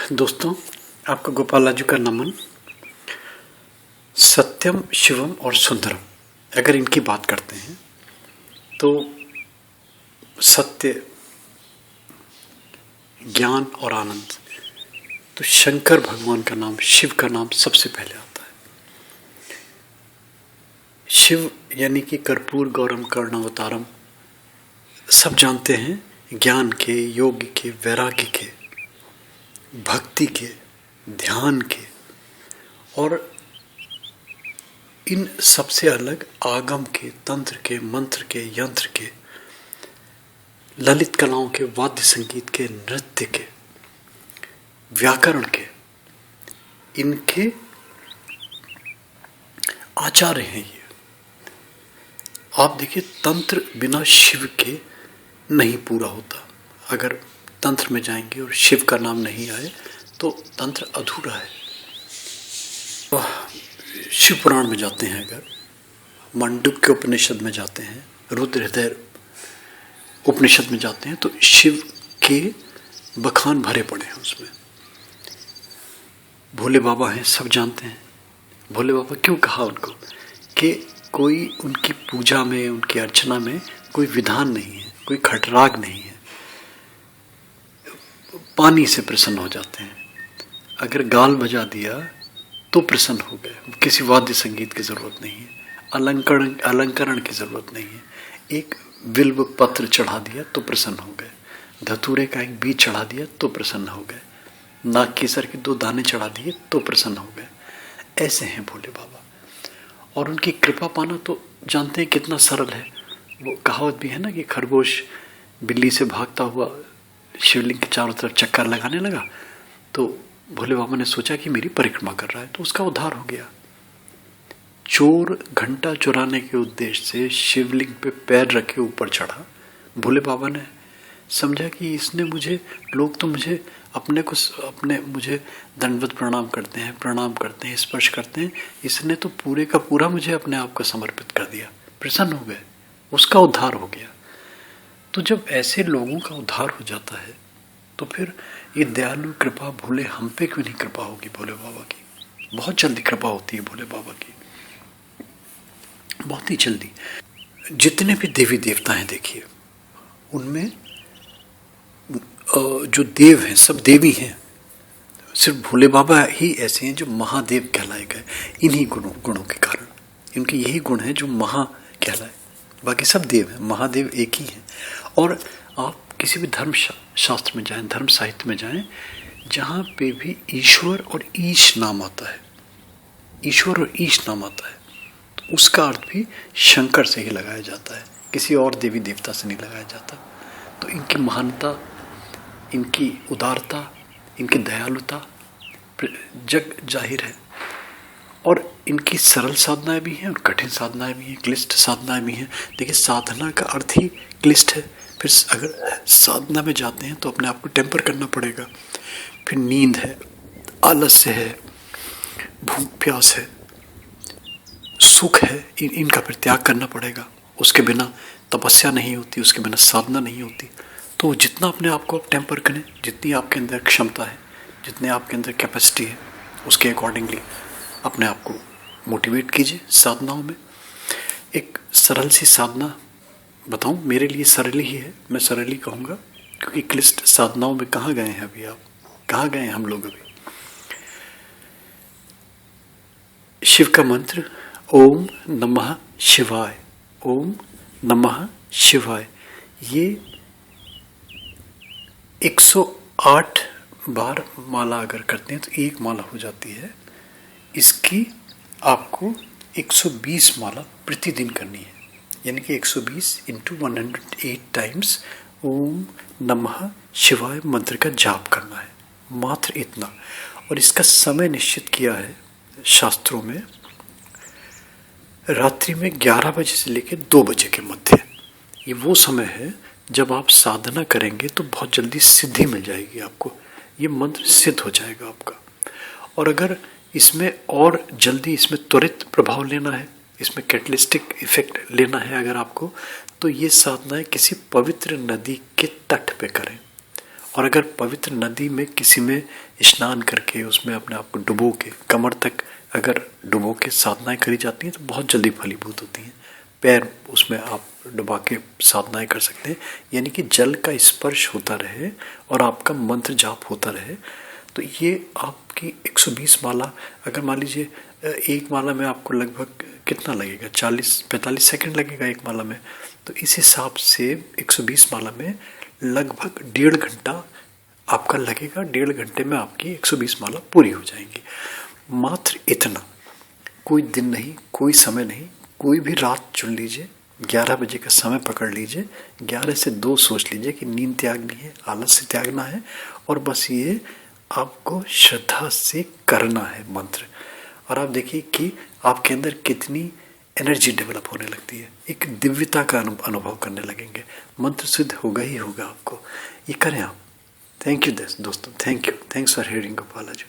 दोस्तों, आपका गोपालाजू का नमन। सत्यम, शिवम और सुंदरम, अगर इनकी बात करते हैं तो सत्य, ज्ञान और आनंद, तो शंकर भगवान का नाम, शिव का नाम सबसे पहले आता है। शिव यानी कि कर्पूर गौरम करुणावतारम, सब जानते हैं, ज्ञान के, योग के, वैराग्य के, भक्ति के, ध्यान के, और इन सबसे अलग आगम के, तंत्र के, मंत्र के, यंत्र के, ललित कलाओं के, वाद्य संगीत के, नृत्य के, व्याकरण के, इनके आचार्य हैं ये। आप देखिए, तंत्र बिना शिव के नहीं पूरा होता। अगर तंत्र में जाएंगे और शिव का नाम नहीं आए तो तंत्र अधूरा है। शिव पुराण में जाते हैं, अगर मांडुक्य उपनिषद में जाते हैं, रुद्र हृदय उपनिषद में जाते हैं, तो शिव के बखान भरे पड़े हैं उसमें। भोले बाबा हैं, सब जानते हैं। भोले बाबा क्यों कहा उनको कि कोई उनकी पूजा में, उनकी अर्चना में कोई विधान नहीं है, कोई खटराग नहीं है, पानी से प्रसन्न हो जाते हैं। अगर गाल बजा दिया तो प्रसन्न हो गए, किसी वाद्य संगीत की जरूरत नहीं है, अलंकरण की जरूरत नहीं है। एक बिल्व पत्र चढ़ा दिया तो प्रसन्न हो गए, धतूरे का एक बीज चढ़ा दिया तो प्रसन्न हो गए, नाग केसर के 2 दाने चढ़ा दिए तो प्रसन्न हो गए। ऐसे हैं भोले बाबा, और उनकी कृपा पाना तो जानते हैं कितना सरल है। वो कहावत भी है ना कि खरगोश बिल्ली से भागता हुआ शिवलिंग के चारों तरफ चक्कर लगाने लगा, तो भोले बाबा ने सोचा कि मेरी परिक्रमा कर रहा है, तो उसका उद्धार हो गया। चोर घंटा चुराने के उद्देश्य से शिवलिंग पे पैर रखे ऊपर चढ़ा। भोले बाबा ने समझा कि इसने मुझे, लोग तो मुझे मुझे दंडवत प्रणाम करते हैं, स्पर्श करते हैं, इसने तो पूरे का पूरा मुझे अपने आप को समर्पित कर दिया। प्रसन्न हो गए, उसका उद्धार हो गया। तो जब ऐसे लोगों का उद्धार हो जाता है तो फिर ये दयालु कृपा भोले हम पे क्यों नहीं कृपा होगी भोले बाबा की? बहुत जल्दी कृपा होती है भोले बाबा की, बहुत ही जल्दी। जितने भी देवी देवता हैं देखिए, उनमें जो देव हैं सब देवी हैं, सिर्फ भोले बाबा ही ऐसे हैं जो महादेव कहलाए गए इन्हीं गुणों के कारण। इनके यही गुण हैं जो महा कहलाए, बाकी सब देव हैं, महादेव एक ही हैं। और आप किसी भी धर्म शास्त्र में जाएं, धर्म साहित्य में जाएं, जहाँ पे भी ईश्वर और ईश नाम आता है, ईश्वर और ईश नाम आता है, तो उसका अर्थ भी शंकर से ही लगाया जाता है, किसी और देवी देवता से नहीं लगाया जाता। तो इनकी महानता, इनकी उदारता, इनकी दयालुता जग जाहिर है। और इनकी सरल साधनाएं भी हैं और कठिन साधनाएं भी हैं, क्लिष्ट साधनाएं भी हैं। देखिए, साधना का अर्थ ही क्लिष्ट है। फिर अगर साधना में जाते हैं तो अपने आप को टेम्पर करना पड़ेगा। फिर नींद है, आलस्य है, भूख प्यास है, सुख है, इनका फिर त्याग करना पड़ेगा। उसके बिना तपस्या नहीं होती, उसके बिना साधना नहीं होती। तो जितना अपने आप को टेम्पर करें, जितनी आपके अंदर क्षमता है, जितने आपके अंदर कैपेसिटी है, उसके अकॉर्डिंगली अपने आप को मोटिवेट कीजिए साधनाओं में। एक सरल सी साधना बताऊं, मेरे लिए सरल ही है, मैं सरल ही कहूँगा, क्योंकि क्लिष्ट साधनाओं में कहाँ गए हैं अभी आप, कहाँ गए हैं हम लोग अभी। शिव का मंत्र ओम नमः शिवाय, ओम नमः शिवाय, ये 108 बार माला अगर करते हैं तो एक माला हो जाती है। इसकी आपको 120 माला प्रतिदिन करनी है, यानी कि 120 × 108 टाइम्स ओम नमः शिवाय मंत्र का जाप करना है, मात्र इतना। और इसका समय निश्चित किया है शास्त्रों में, रात्रि में 11 बजे से लेकर 2 बजे के मध्य। ये वो समय है जब आप साधना करेंगे तो बहुत जल्दी सिद्धि मिल जाएगी आपको, ये मंत्र सिद्ध हो जाएगा आपका। और अगर इसमें और जल्दी, इसमें त्वरित प्रभाव लेना है, इसमें कैटलिस्टिक इफेक्ट लेना है अगर आपको, तो ये साधनाएं किसी पवित्र नदी के तट पे करें और अगर पवित्र नदी में किसी में स्नान करके उसमें अपने आप को डुबो के कमर तक अगर डुबो के साधनाएं करी जाती हैं तो बहुत जल्दी फलीभूत होती हैं। पैर उसमें आप डुबा के साधनाएं कर सकते हैं, यानी कि जल का स्पर्श होता रहे और आपका मंत्र जाप होता रहे। तो ये आपकी 120 माला, अगर मान लीजिए एक माला में आपको लगभग कितना लगेगा, 40-45 सेकंड लगेगा एक माला में, तो इस हिसाब से 120 माला में लगभग 1.5 घंटा आपका लगेगा। 1.5 घंटे में आपकी 120 माला पूरी हो जाएंगी। मात्र इतना, कोई दिन नहीं, कोई समय नहीं, कोई भी रात चुन लीजिए, 11 बजे का समय पकड़ लीजिए, 11 से 2 सोच लीजिए कि नींद त्यागनी है, आलस से त्यागना है, और बस ये आपको श्रद्धा से करना है मंत्र। और आप देखिए कि आपके अंदर कितनी एनर्जी डेवलप होने लगती है, एक दिव्यता का अनुभव करने लगेंगे। मंत्र सिद्ध होगा ही होगा आपको। ये करें आप। थैंक यू दोस्तों, thank you, thanks for hearing Gopala ji.